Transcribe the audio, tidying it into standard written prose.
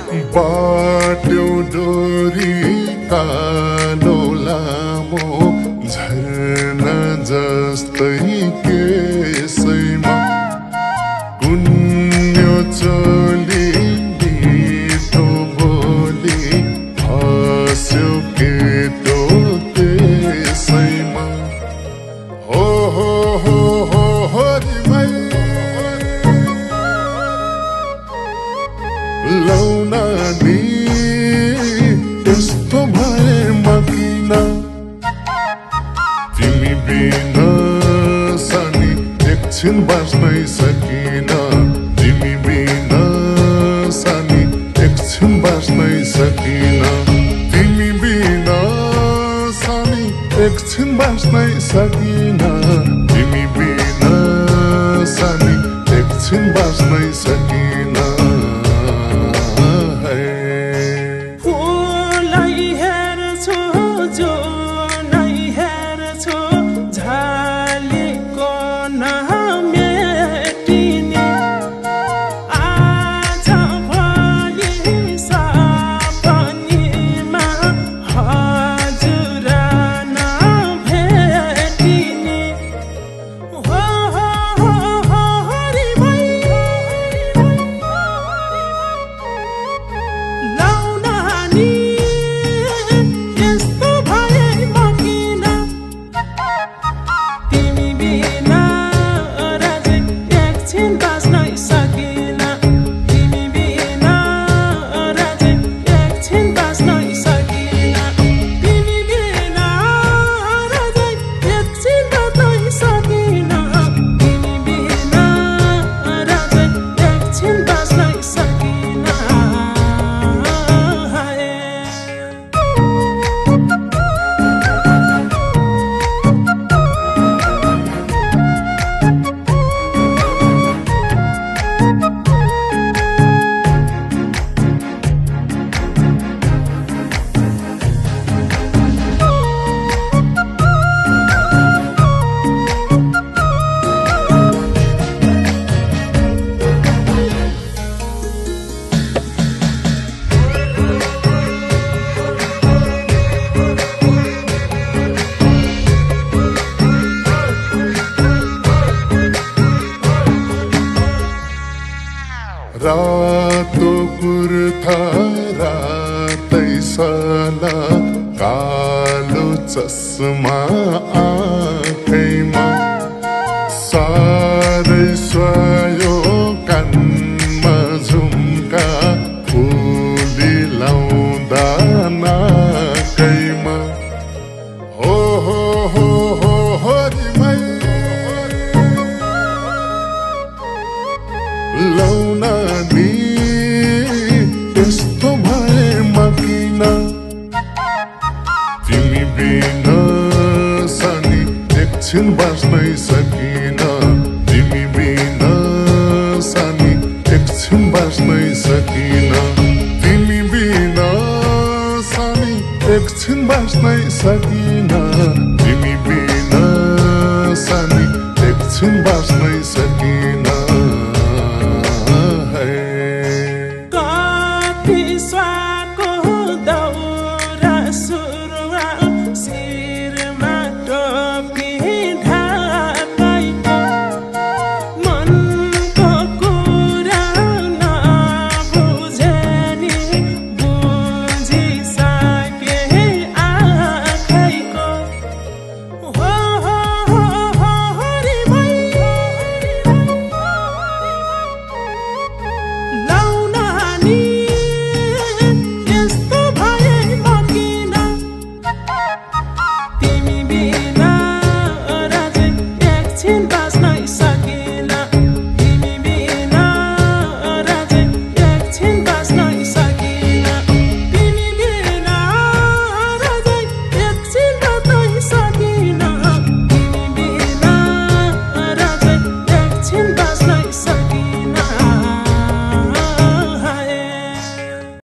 बाटो डोरी कालो लामो झरना जस्तै केसैमा कुन्यो चली मिठो बोली हाँस्यो केटो त्यसैमा हो लौनानी यस्तो भएमा किन तिमी बिना सानी एकछिन बाँच्नै सकिन तिमी बिना सानी एकछिन बाँच्नै सकिन तिमी बिना सानी एकछिन बाँच्नै सकिन तिमी बिना सानी एकछिन बाँच्नै सकिन रातो कुर्ता रातै सला कालो चस्मा आँखैमा सारै स्वायो कानमा झुम्का फुली लाउँदा नाकैमा हो लौनानी यस्तो भएमा किन तिमी बिना सानी एकछिन बाँच्नै सकिन तिमी बिना सानी एकछिन बाँच्नै सकिन तिमी बिना सानी एकछिन बाँच्नै सकिन